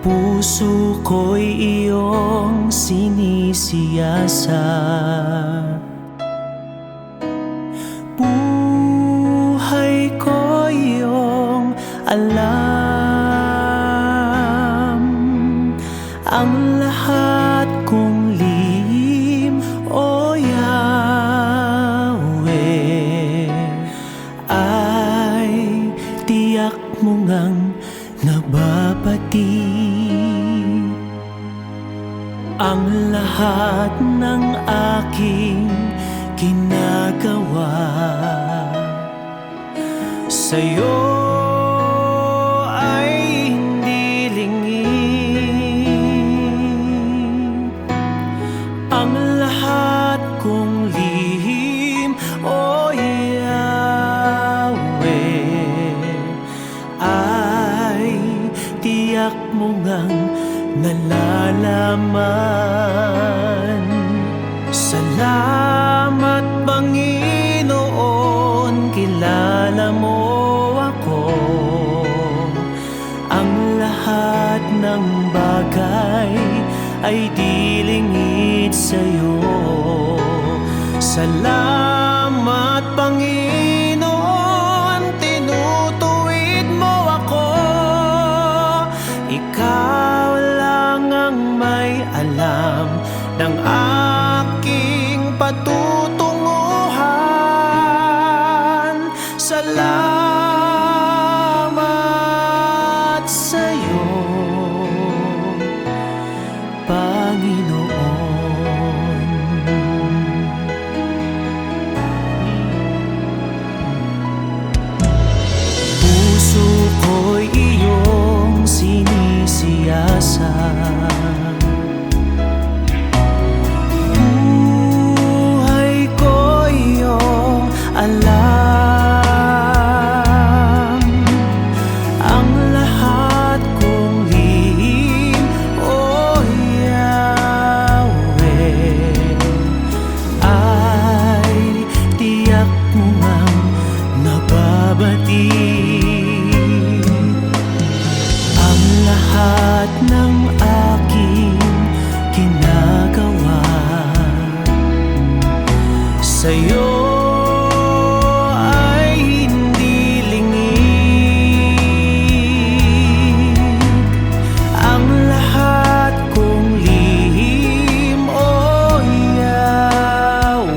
Puso ko'y iyong sinisiyasa, buhay ko iyong alam. Ang lahat kong lihim, O Yahweh, ay tiyak mo ngang nababati. Ang lahat ng aking ginagawa sa'yo ay hindi lingid. Ang lahat kong lihim, O Yahweh, ay tiyak mo ngang nalalaman. Salamat, Panginoon, kilala mo ako. Ang lahat ng bagay ay di lingid sa'yo. Salamat, Panginoon, tinutuwid mo ako. Ikaw lang ang may alam ng aking patutunguhan. Salamat sa'yo, Panginoon. Puso ko'y iyong sinisiyasa, buhay ko iyong alam. Ang lahat kong lihim, O Yahweh, ay tiyak mo ngang nababati. Ang lahat ng aking ginagawa sa'yo ay hindi lingid. Ang lahat kong lihim, O Yahweh,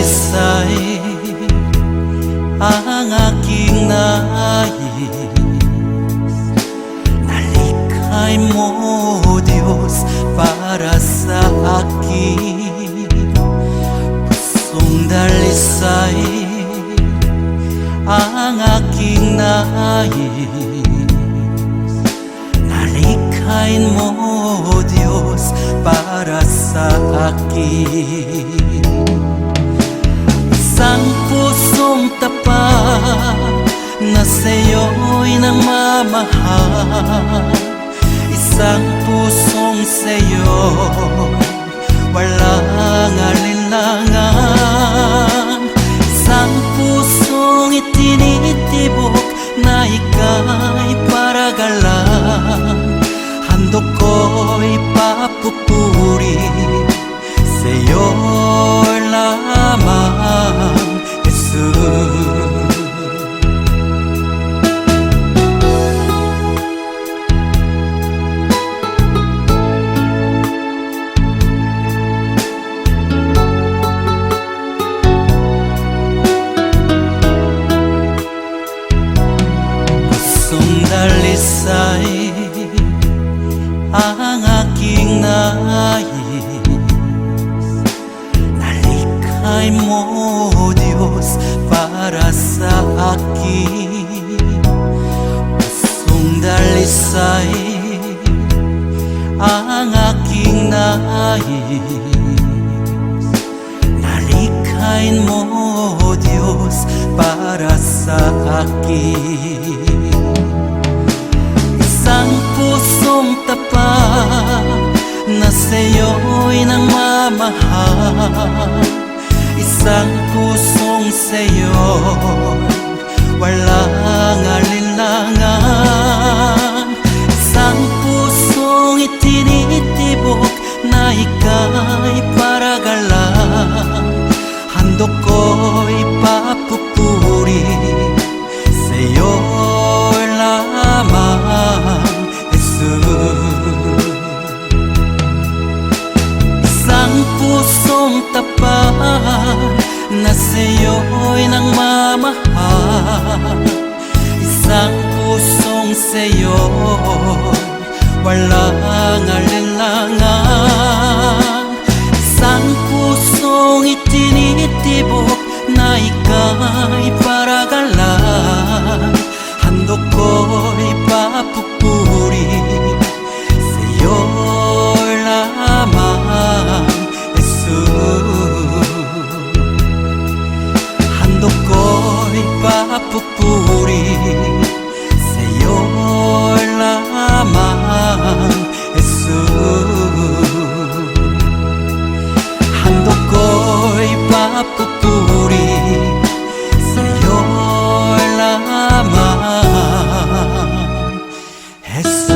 dalisay ang aking nais. Nalikhay mo, Diyos, para sa akin. Pusong dalisay ang aking nais. Nalikhain mo, Diyos, para sa akin. Isang pusong tapat na sa'yo'y nagmamahal. Isang pusong sa'yo walang alinlangan. Isang pusong itinitibok na ika'y paragalan. Handog ko'y papupuri sa'yo lamang, Jesus. Dalisay ang aking nais. Nalikhay mo, Diyos, para sa akin. Pusong dalisay ang aking nais. Nalikhain mo, Diyos, para sa akin. Isang pusong tapat na sa'yo'y nagmamahal. Isang pusong sa'yo walang alinlangan. Isang pusong itinitibok na ika'y paragalan. Handog ko'y papupuri sa'yo lamang, Jesus. Isang pusong tapat na sa'yo'y nagmamahal. Isang pusong sa'yo walang alinlangan. Isang pusong itinitibok na ika'y paragalan. Handog ko'y papupuri sa'yo lamang, Jesus. Handog ko'y papupuri sa'yo lamang, Jesus. Handog ko'y papupuri sa'yo lamang, Jesus.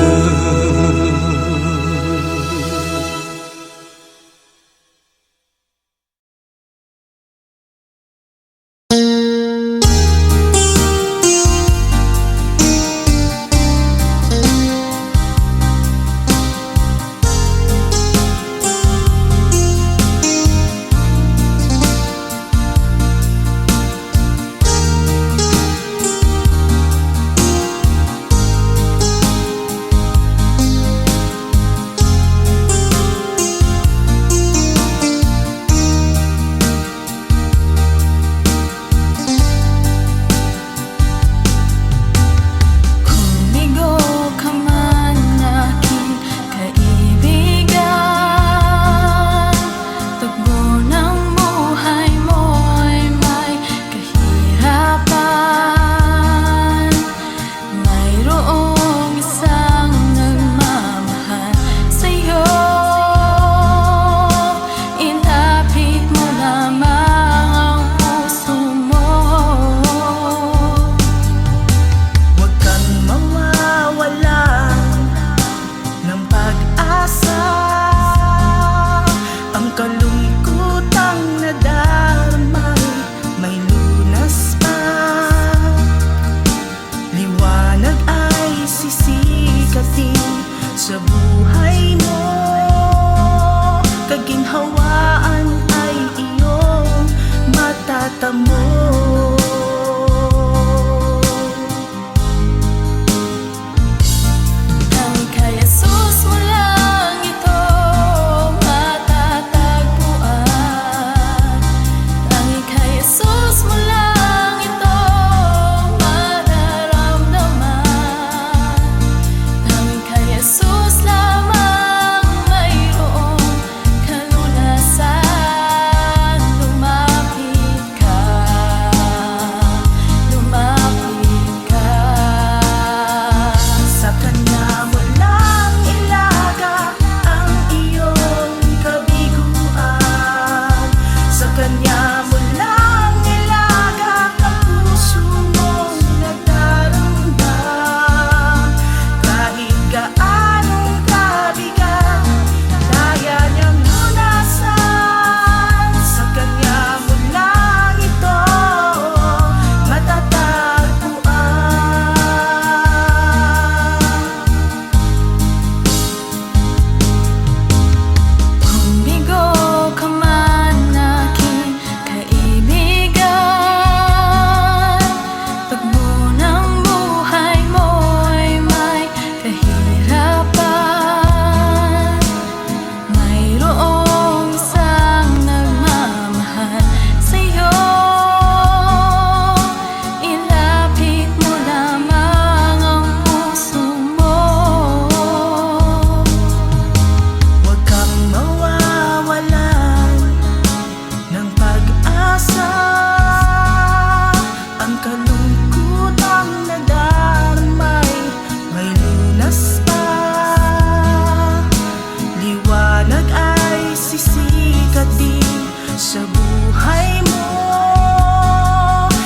sa buhay mo.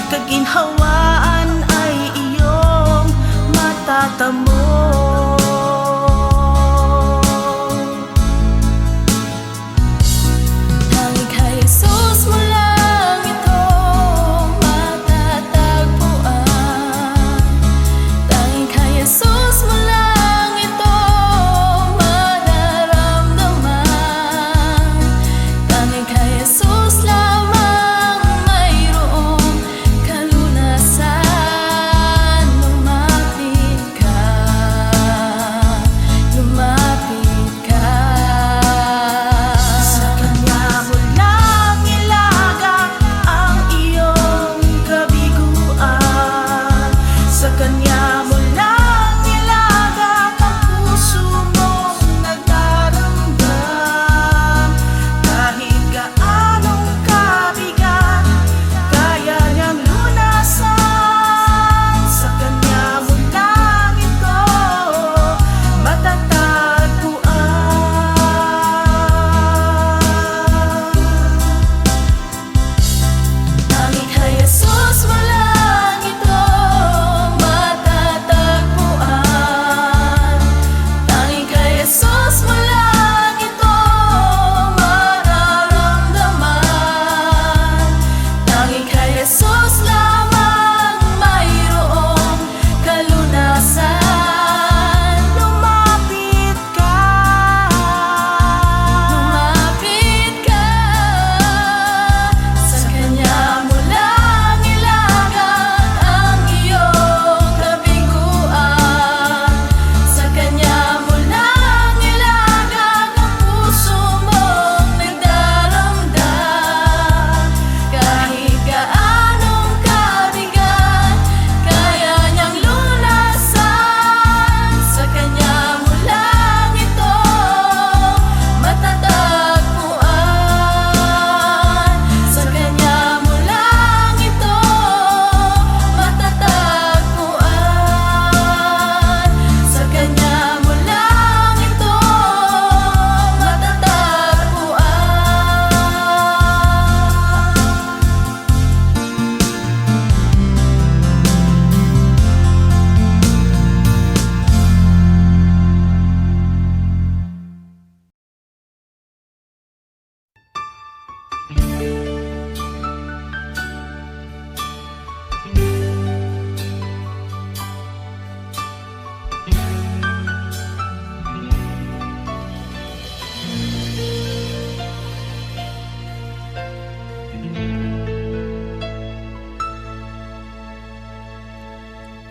Kaginhawaan ay iyong matatamo. Tanging kay Jesus mo lang ito matatagpuan. Tanging kay Jesus mo lang ito mararamdaman. Tanging kay Jesus lamang mayroong kalunasan. Lumapit ka, lumapit ka. Sa Kanya mo lang ilagak ang iyong kabiguan. Sa Kanya mo lang ilagak ang puso mong nagdaramdam. Kahit gaanong kabigat, kaya niyang lunasan. Sa Kanya mo lang ito matatagpuan. Tanging kay Jesus mo lang ito matatagpuan. Tanging kay Jesus mo lang ito mararamdaman. Tanging kay Jesus lamang mayroong kalunasan. Lumapit ka, lumapit ka. Sa Kanya mo lang ilagak ang iyong kabiguan. Sa Kanya mo lang ilagak ang puso mong nagdaramdam. Kahit gaanong kabigat, kaya niyang lunasan. Sa Kanya mo lang ito matatagpuan. Sa Kanya mo lang ito matatagpuan. Sa Kanya mo lang ito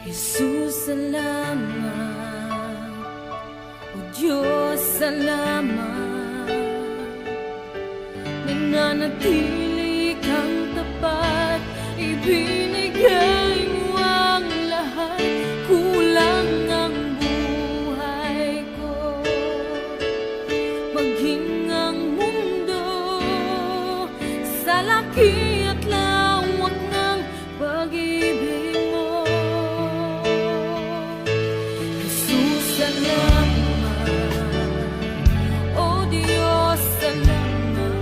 Jesus, salamat. O Diyos, salamat. Nananatili kang tapat. Ibinigay mo ang lahat. Kulang ang buhay ko. Maging ang mundo sa laki at lawak ng pag-ibig mo. Jesus, salamat. O Diyos, salamat.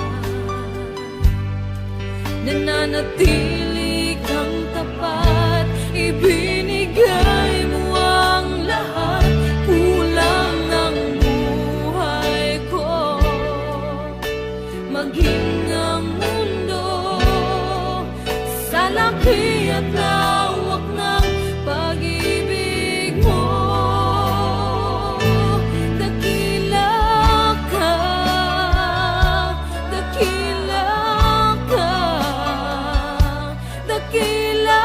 Nananatili kang tapat. Ibinigay mo ang lahat. Kulang ang buhay ko. Maging ang mundo sa laki at lawak ng pag-ibig mo. Dakila ka, dakila ka, dakila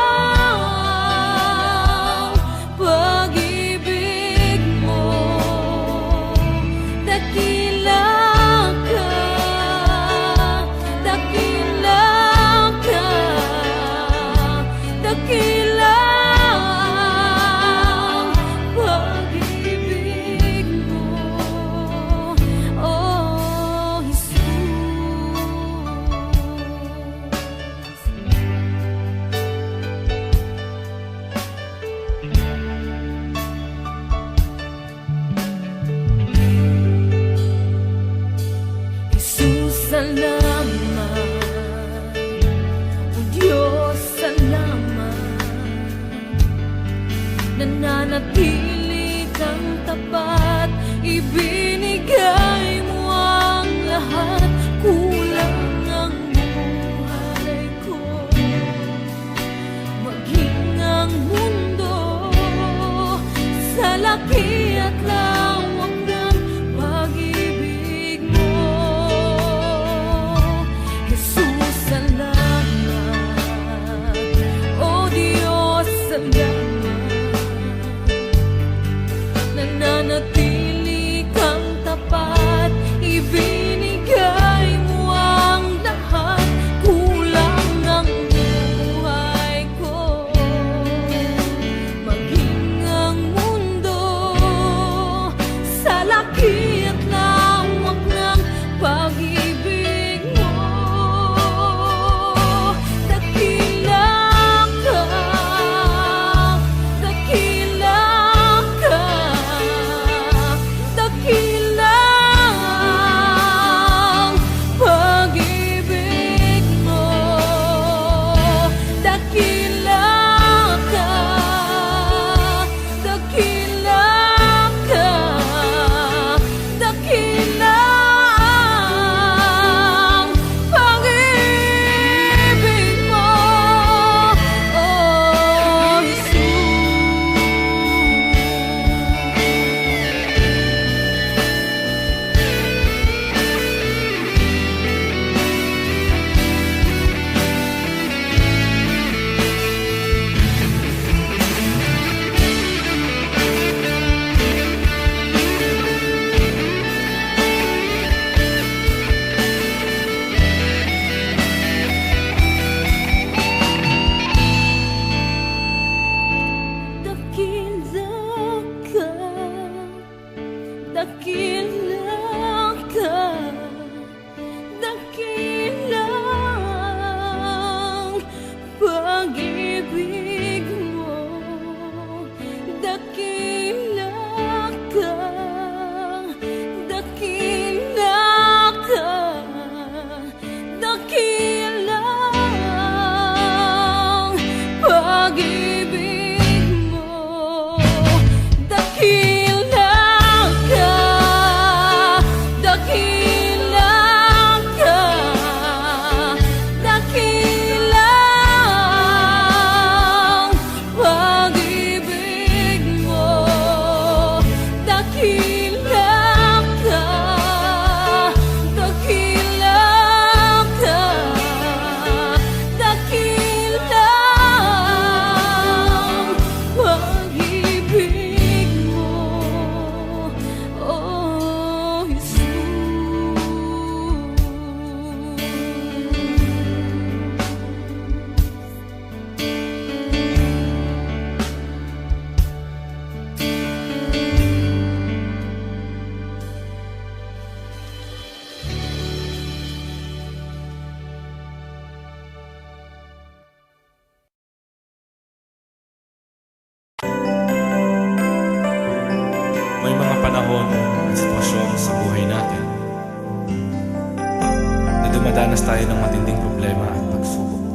tayo ng matinding problema at pagsubok.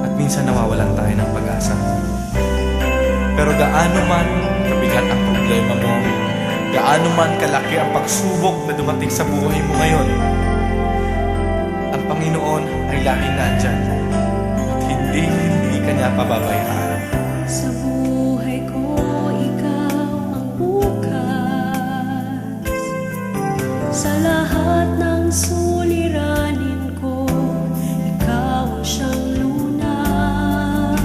At minsan nawawalan tayo ng pag-asa. Pero gaano man kabigat ang problema mo, gaano man kalaki ang pagsubok na dumating sa buhay mo ngayon, ang Panginoon ay laging nandyan at hindi ka niya pababayaan. Sa buhay ko, ikaw ang bukas. Sa lahat ng suliranin ko, ikaw ang siyang lunas.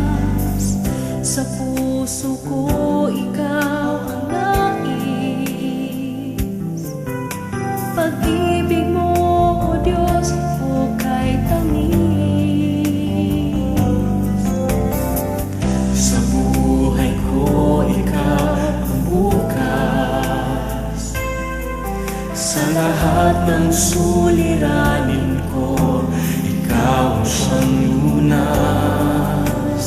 Sa puso ko, ikaw ang nais. Pag-ibig mo, O Diyos, hukay tamis. Sa buhay ko, ikaw ang bukas. Sa lahat ng suliranin ko, ikaw ang siyang lunas.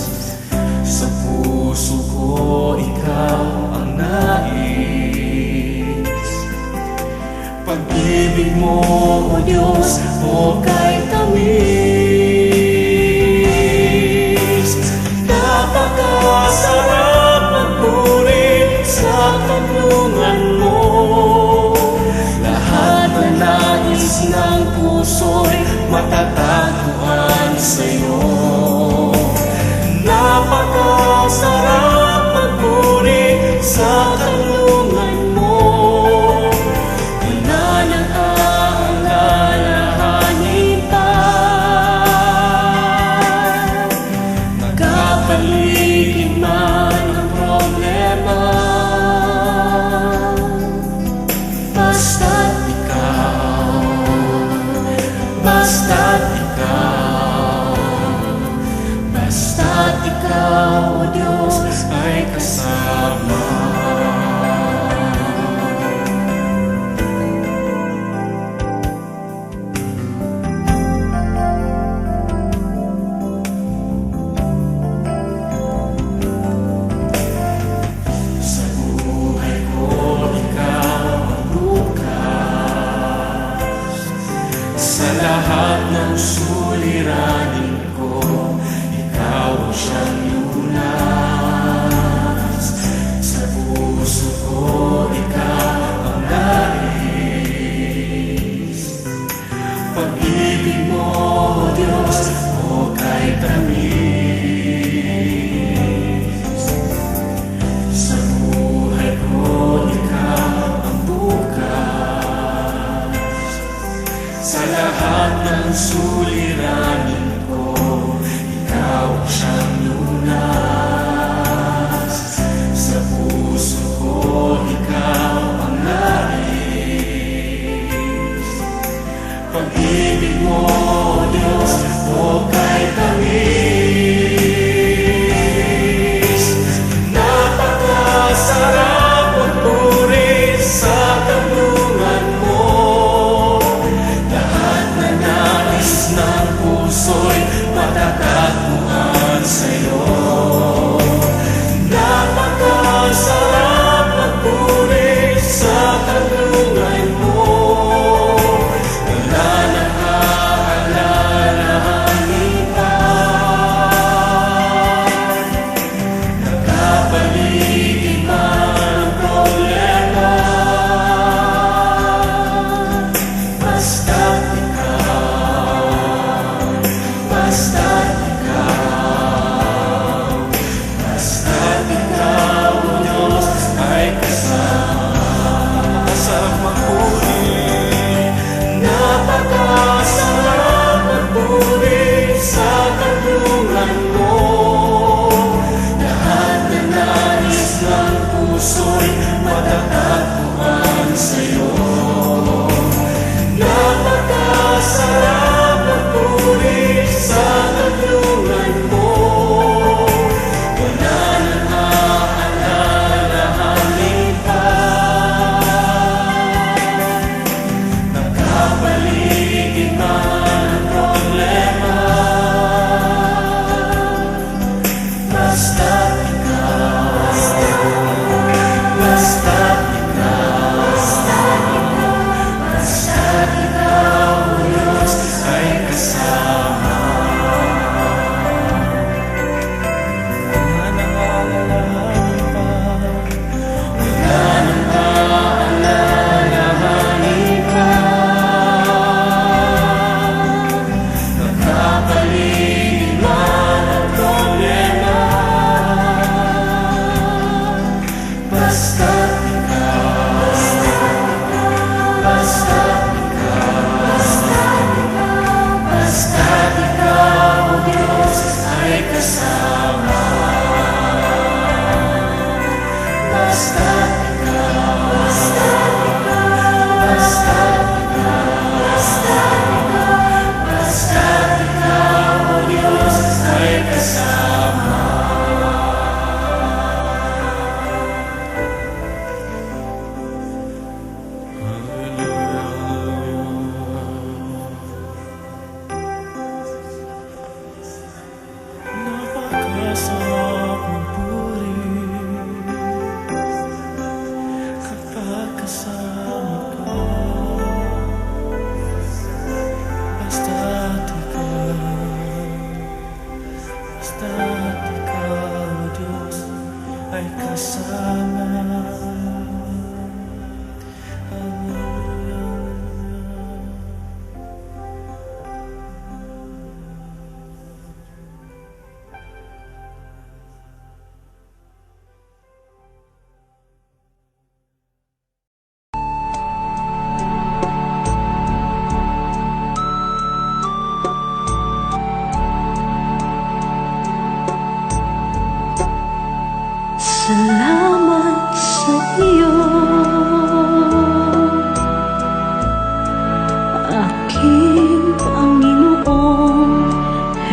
Sa puso ko, ikaw ang nais. Pag-ibig mo, O Diyos, hukay tamis. Napakasarap magpuri sa kanlungan mo. Lahat na nais ng puso'y matatagpuan sa'yo. Napakasarap magpuri sa kanlungan mo. Wala nang aalalahanin pa. Magkapaligid man ang problema, basta't ikaw, basta't ikaw, basta't ikaw, O Diyos, ay kasama. Sa buhay ko, ikaw ang bukas. Sa lahat ng suliranin ko, ikaw ang siyang lunas. Sa puso ko, ikaw ang nais. Pag-ibig mo, O Diyos, hukay tamis. Sa buhay ko, ikaw ang bukas. Sa lahat ng suliranin ko, ikaw ang siyang lunas. Sa puso ko, ikaw ang nais. Pag-ibig mo, O Diyos, hukay tamis. Napakasarap magpuri sa kanlungan mo. Lahat na nais ng puso'y matatagpuan sa'yo. Napakasarap magpuri sa kanlungan mo. Wala nang aalalahanin pa. Nagkapaligid man ang problema, basta't ikaw, basta't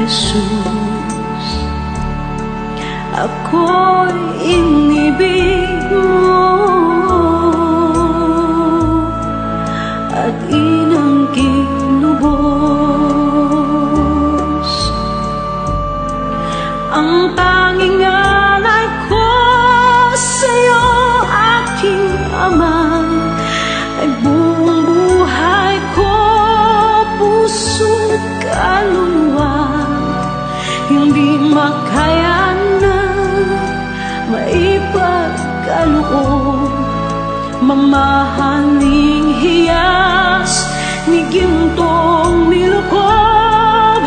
Jesus. Ako'y inibig mo at inangking lubos. Ang tanging alay ko sa'yo, aking Ama, ay buong buhay ko, puso't kaluluwa. Hindi makaya na maipagkaloob, mamahaling hiyas ni gintong nilukob.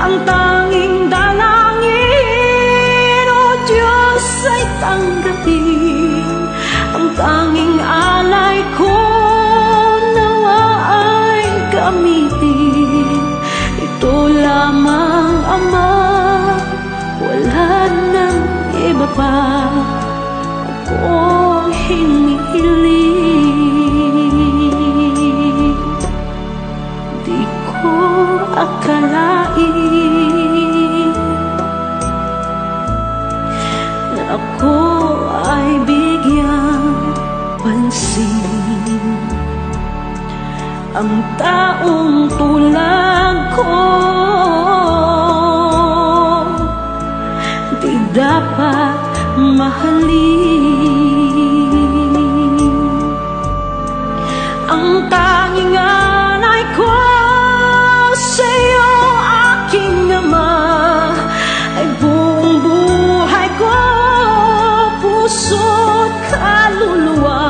Ang tanging dalangin, O Diyos, ay tanggapin. Ang tanging alay ko, nawa ay gamitin. Ito lamang, Ama, wala nang iba pa akong hinihiling. Di ko akalain na ako ay bigyang pansin. Ang taong tulad ko di dapat mahalin. Ang tanging alay ko sa'yo, aking Ama, ay buong buhay ko, puso't kaluluwa.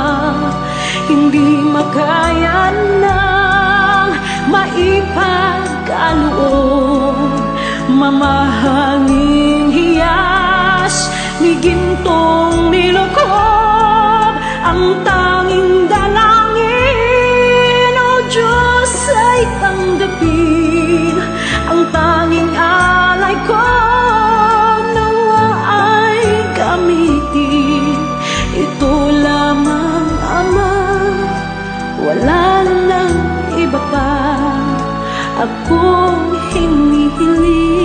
Hindi makaya nang maipagkaloob, mamahaling hiyas ni gintong nilukob. Ang tanging dalangin, O Diyos, ay tanggapin. Ang tanging alay ko, nawa ay gamitin. Ito lamang, Ama, wala nang iba pa akong hinihiling.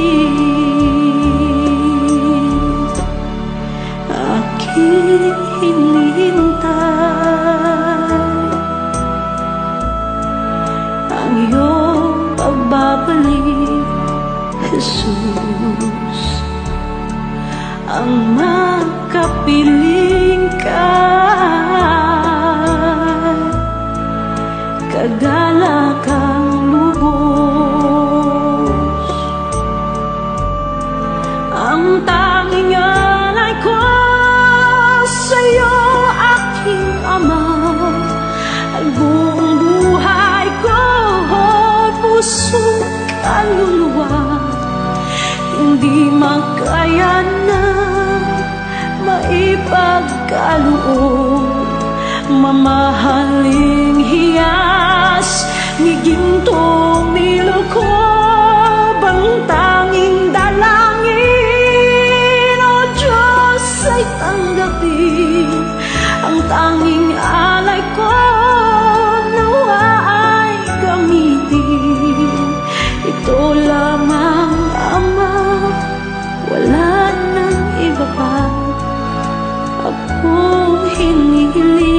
Aking hinihintay ang iyong pagbabalik, Jesus. Ang makapiling ka, kagalakang lubos. Ang tanging alay ko sa'yo, aking Ama, ay buong buhay ko, puso't kaluluwa. Hindi makaya na maipagkaloob, mamahaling hiyas ni gintong nilukob. Ang tanging dalangin, O Diyos, ay tanggapin. Ang tanging alay ko, nawa ay gamitin. Ito lamang, Ama, wala nang iba pa akong hinihiling.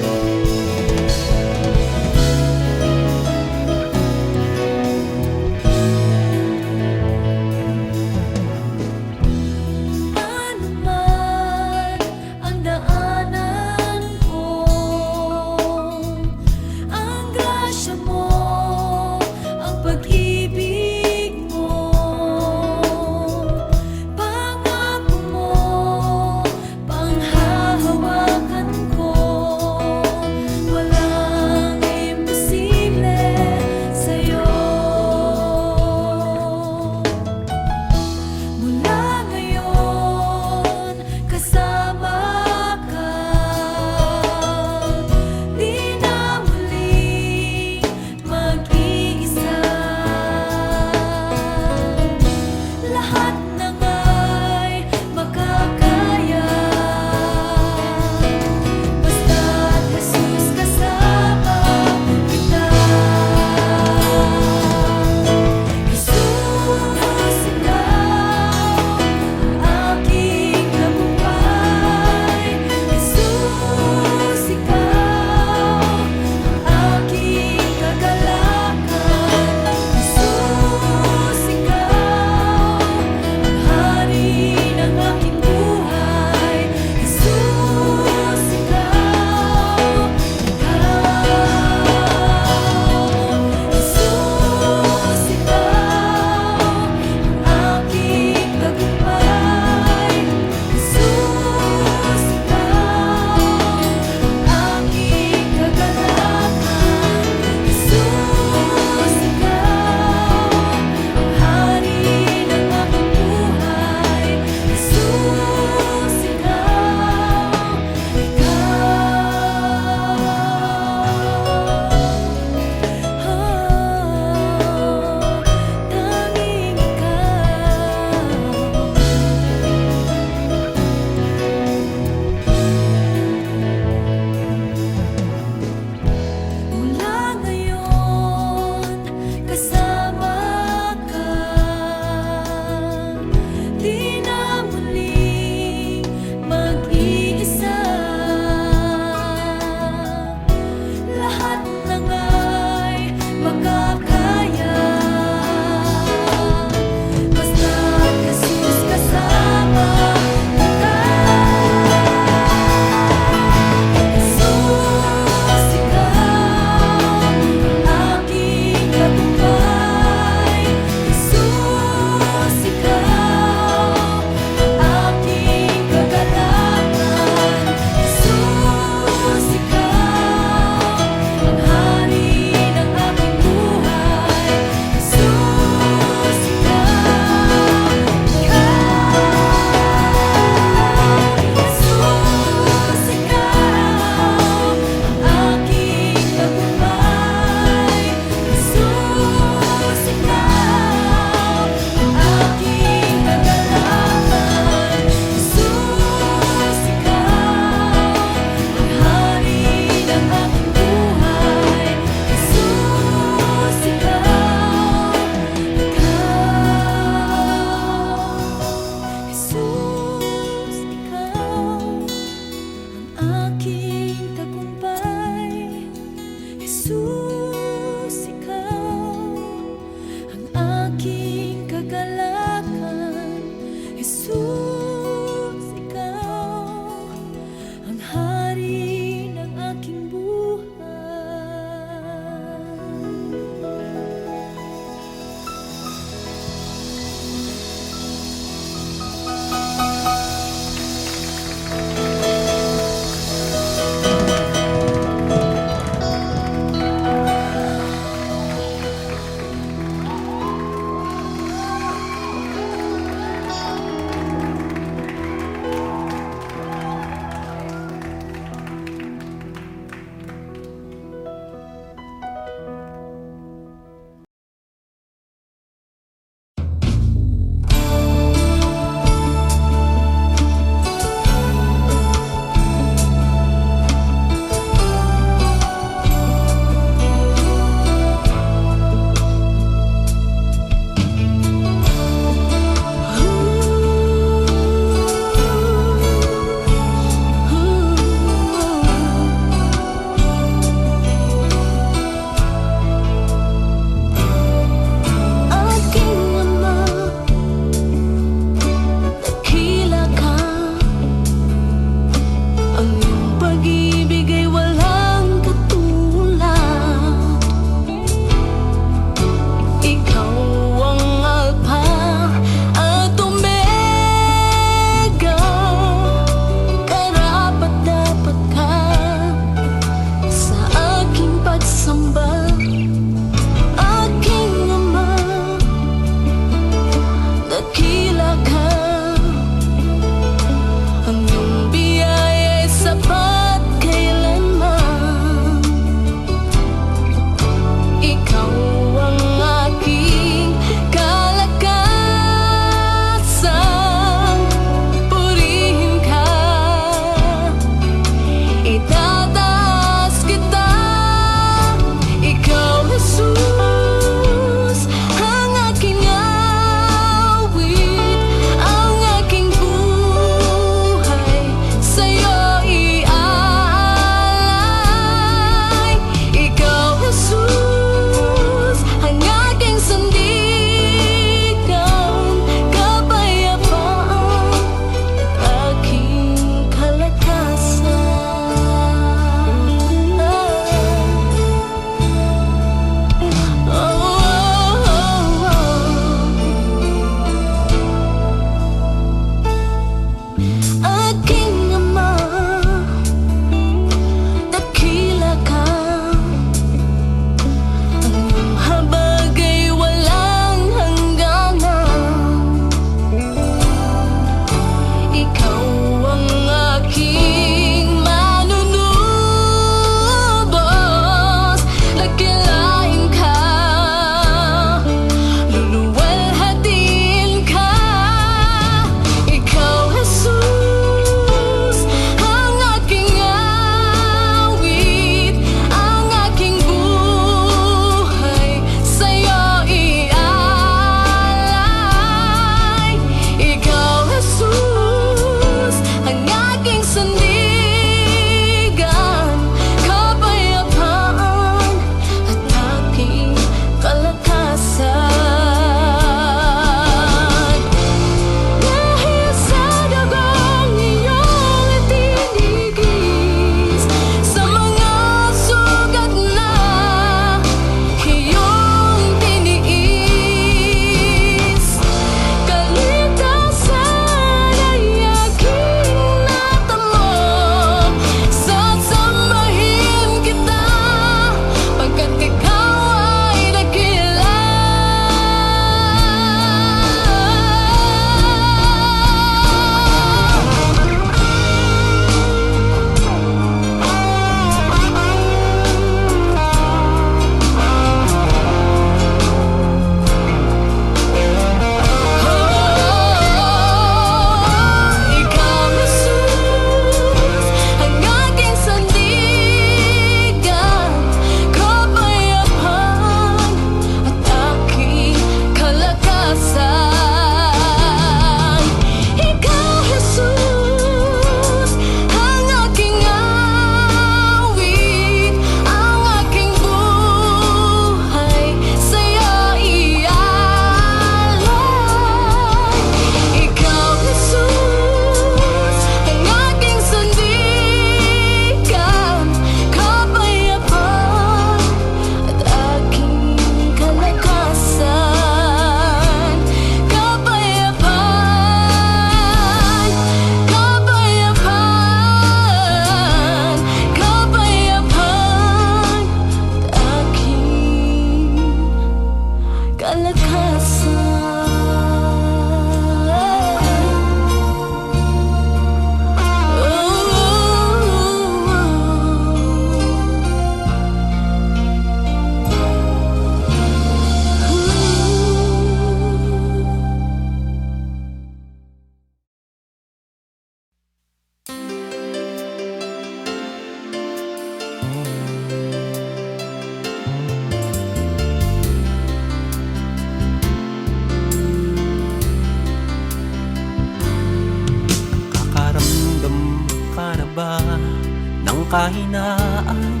kahinaan,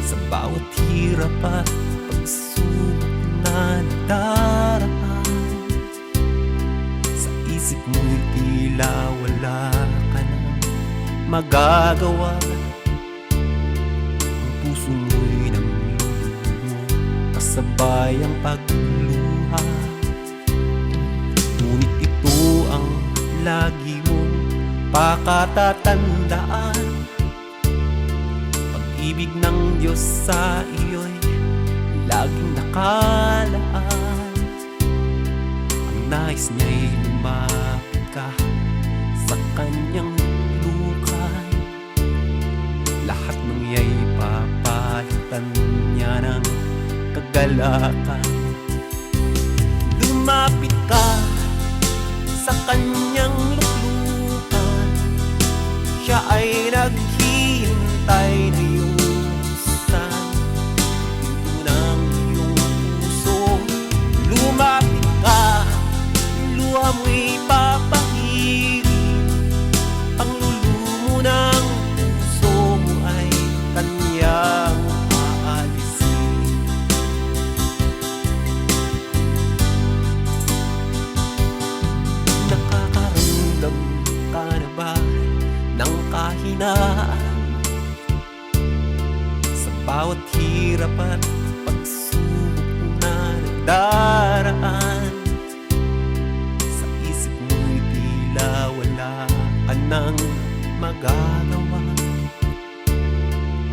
sa bawat hirap at pagsubok na nadaraan. Sa isip mo'y tila wala ka na magagawa. Ang puso mo'y namlulumo, kasabay ang pagluha. Ngunit ito ang lagi mong pakatatandaan. Pag-ibig ng Diyos sa iyo'y laging nakalaan. Ang nais niya'y lumapit ka sa kanyang lukan. Lahat ng iya'y papalitan niya ng kagalakan. Lumapit ka sa kanyang luklukan. Siya ay naghihintay na yusan pinto ng iyong puso. Lumapit ka, luha mo'y papahirin. Panglulumo ng puso mo ay kanyang aalisin. Nakakaramdam ka na ba ng kahinaan? Sa bawat hirap at pagsubok na nagdaraan. Sa isip mo'y tila wala ka nang magagawa.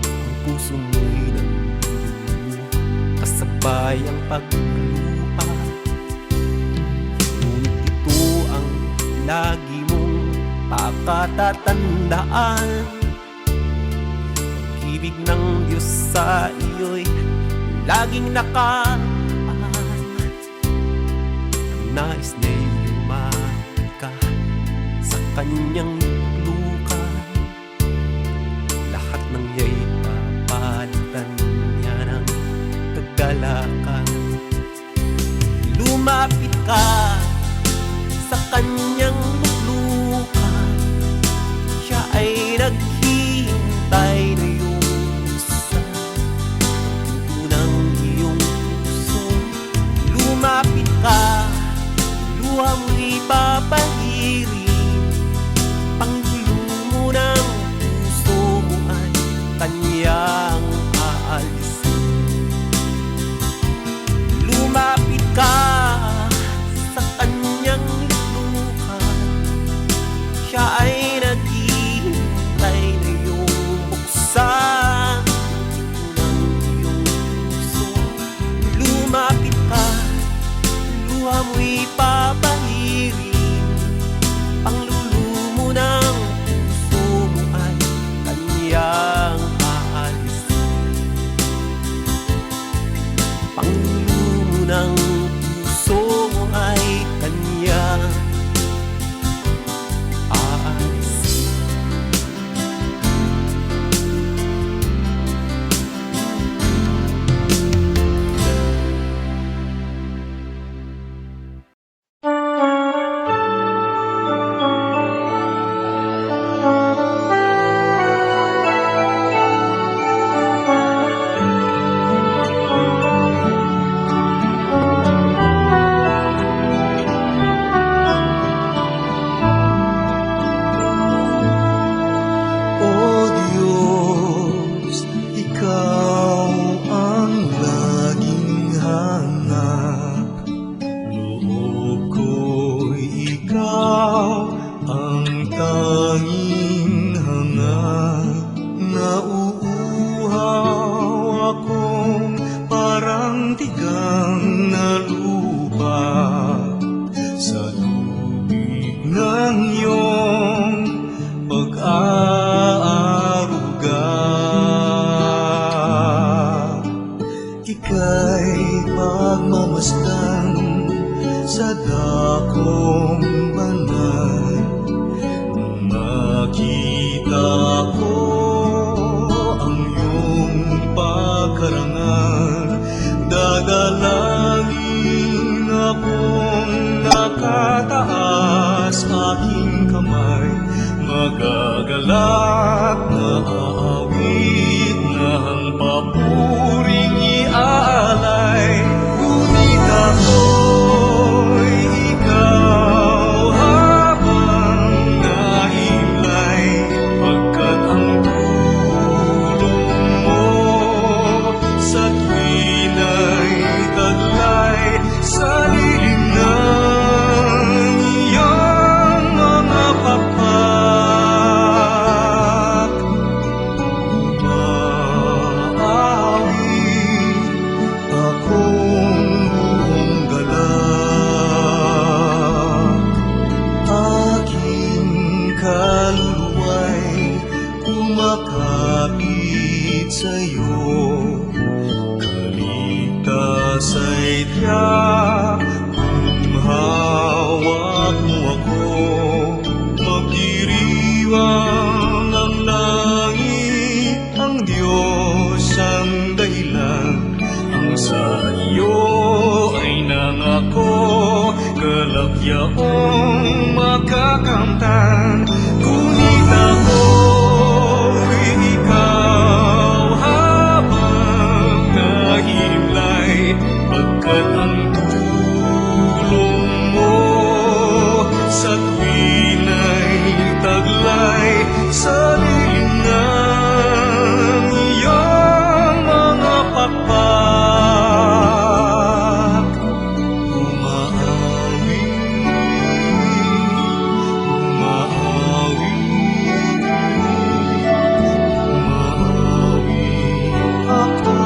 Ang puso mo'y namlulumo, kasabay ang pagluha. Ngunit ito ang lagi mong pakatatandaan. Pag-ibig ng Diyos sa iyo'y laging nakaan. Ang nais niya'y lumapit ka sa kanyang lukan. Lahat ng iya'y papalitan niya ng kagalakan. Lumapit ka sa kanyang luklukan. Siya ay naghihintay na yusan pinto ng iyong puso. Lumapit ka, luha mo'y papahirin. Panglulumo ng puso mo ay kanyang aalisin. Lumapit ka sa kanyang luklukan. Siya ay naghihintay na iyong buksan pinto ng iyong puso. Lumapit ka, luha mo'y papahirin. Panglulumo ng puso mo ay kanyang aalisin. Panglulumo ng puso mo ay kanyang aalisin. O Diyos, Ikaw ang laging hanap. Loob ko'y Ikaw ang tanging hangad. Nauuhaw akong parang tigang na lupa sa tubig ng iyong pag-aaruga. Ika'y pagmamasdan sa dakong banal. Nung makita ko ang iyong pagkarangal, dadalangin akong nakataas, aking kamay magagawa. galak na aawit na ang papuring iaalay. Ngunit ako'y ikaw habang nahimlay, pagkat ang tulong mo sa tuwina'y taglay sa lilim ng iyong mga pakpak. Umaawi akong buong galak, aking kaluluwa'y kumakapit sa'yo. Kaligtas ay tiyak kung hawak mo ako. Magdiriwang ang langit, ang Diyos ang dahilan. Ang sa iyo ay nangako, galak yaong makakamtan. Ngunit ako'y ikaw habang nahimlay, pagkat ang tulong mo sa tuwina'y taglay sa lilim ng iyong mga pakpak. Umaawi, umaawi, umaawi ako.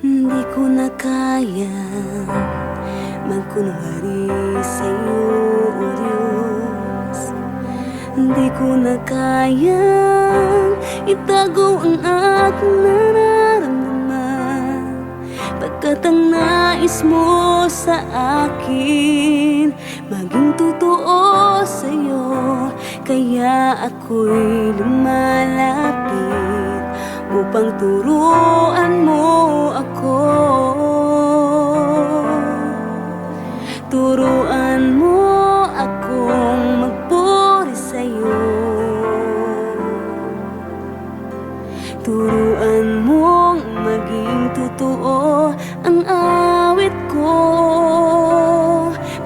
Hindi ko na kaya magkunwari sa'yo, O Diyos. Hindi ko na kayang itago ang aking nararamdaman, pagkat ang nais mo sa akin maging totoo sa'yo. Kaya ako'y lumalapit upang turuan mo ako. Turuan mo akong magpuri sa'yo. Turuan mong maging totoo ang awit ko,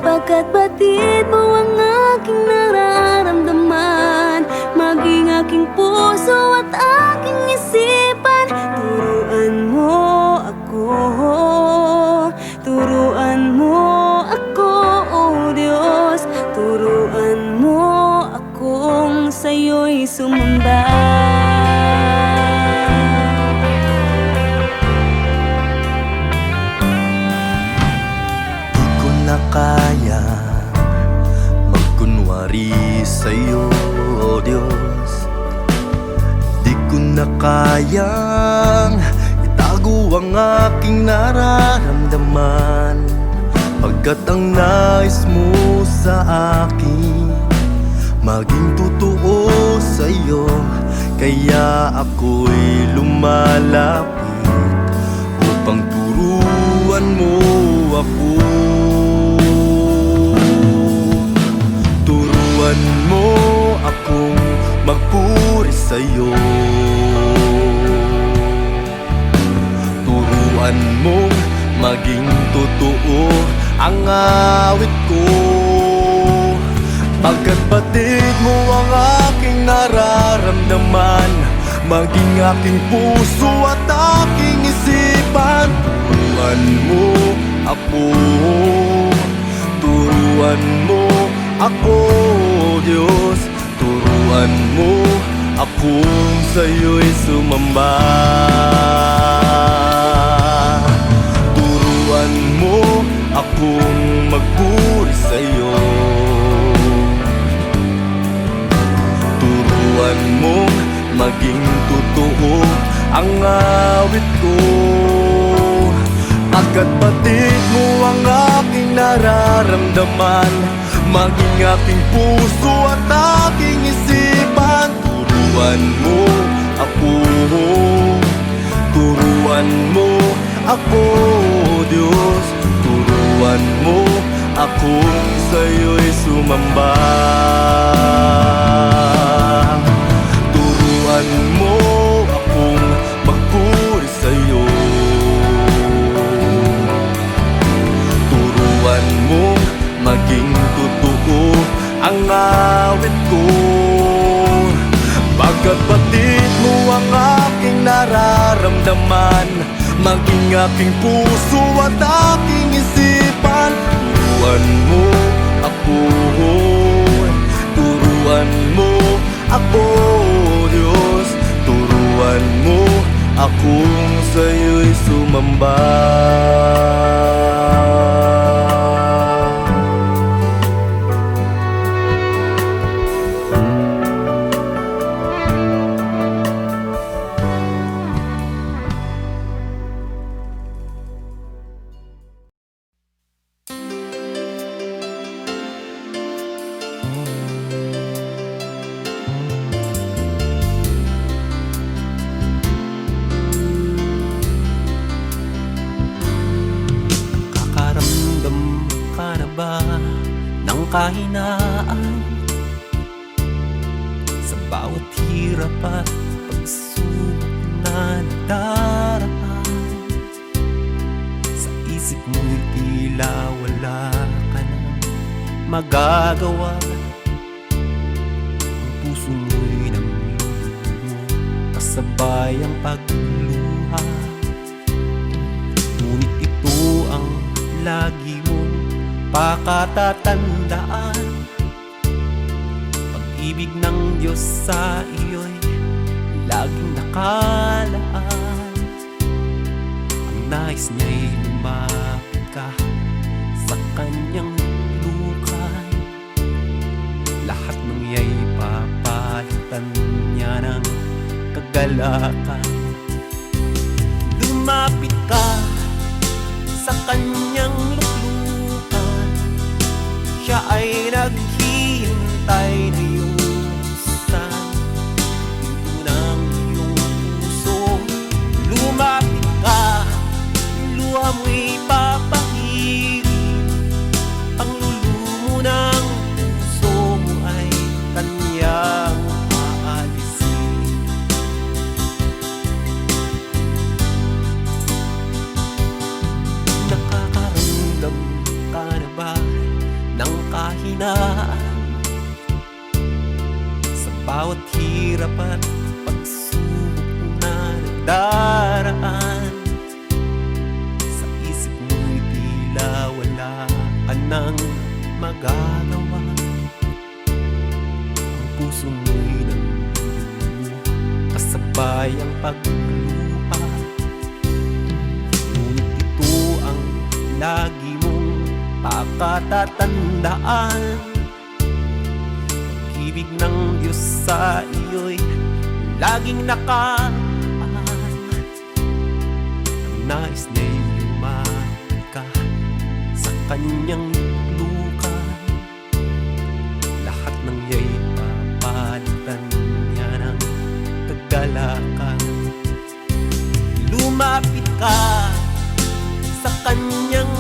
pagkat batid mo ang aking nararamdaman, maging aking puso at aking isipan. Turuan mo ako, turuan mo ako, O Diyos. Turuan mo akong sa'yo'y sumamba. Di ko na kaya magkunwari sa'yo, O Diyos. Di ko na kayang itago ang aking nararamdaman, pagkat ang nais mo sa akin maging totoo sa'yo. Kaya ako'y lumalapit upang turuan mo ako. Turuan mo akong magpuri sa'yo. Turuan mong maging totoo ang awit ko. Pagkat batid mo ang aking nararamdaman, maging aking puso at aking isipan. Turuan mo ako, turuan mo ako, Diyos. Turuan mo akong sa'yo'y sumamba. Turuan mo akong magpuri sa'yo. Turuan mong maging totoo ang awit ko. Pagkat batid mo ang aking nararamdaman, maging aking puso at aking isipan. Turuan mo ako, turuan mo ako, Diyos. Turuan mo akong sa'yo'y sumamba. Turuan mo akong magpuri sa'yo. Turuan mong maging totoo ang awit ko. Pagkat batid mo ang aking nararamdaman, maging aking puso at aking isipan. Turuan mo ako, turuan mo ako, Diyos. Turuan mo akong sa'yo'y sumamba. Nakakaramdam ka na ba ng kahinaan sa bawat hirap at pagsubok na nadaraan? Sa isip mo'y tila wala ka nang magagawa. Ang puso mo'y namlulumo, kasabay ang pagluha. Ngunit ito ang lagi mong pakatatandaan. Pag-ibig ng Diyos sa iyo'y laging nakalaan. Ang nais niya'y lumapit ka sa kanyang lukan. Lahat ng iya'y papalitan niya ng kagalakan. Lumapit ka sa kanyang luklukan, siya ay naghihintay na iyong buksan pinto ng iyong puso. Lumapit ka, luha mo'y papahirin, ang lulumo ng puso mo ay kanyang aalisin. Nakakaramdam ka na ba ng kahinaan sa bawat hirap at pagsubok na nagdaraan? Sa isip mo'y tila wala ka nang magagawa. Ang puso mo'y namlulumo, kasabay ang pagluha. Ngunit ito ang lagi mong pakatatandaan. Pag-ibig ng Diyos sa iyo'y laging nakaan. Ang nais niya'y lumapit ka sa kanyang lukan. Lahat ng iya'y papalitan niya ng kagalakan. Lumapit ka sa kanyang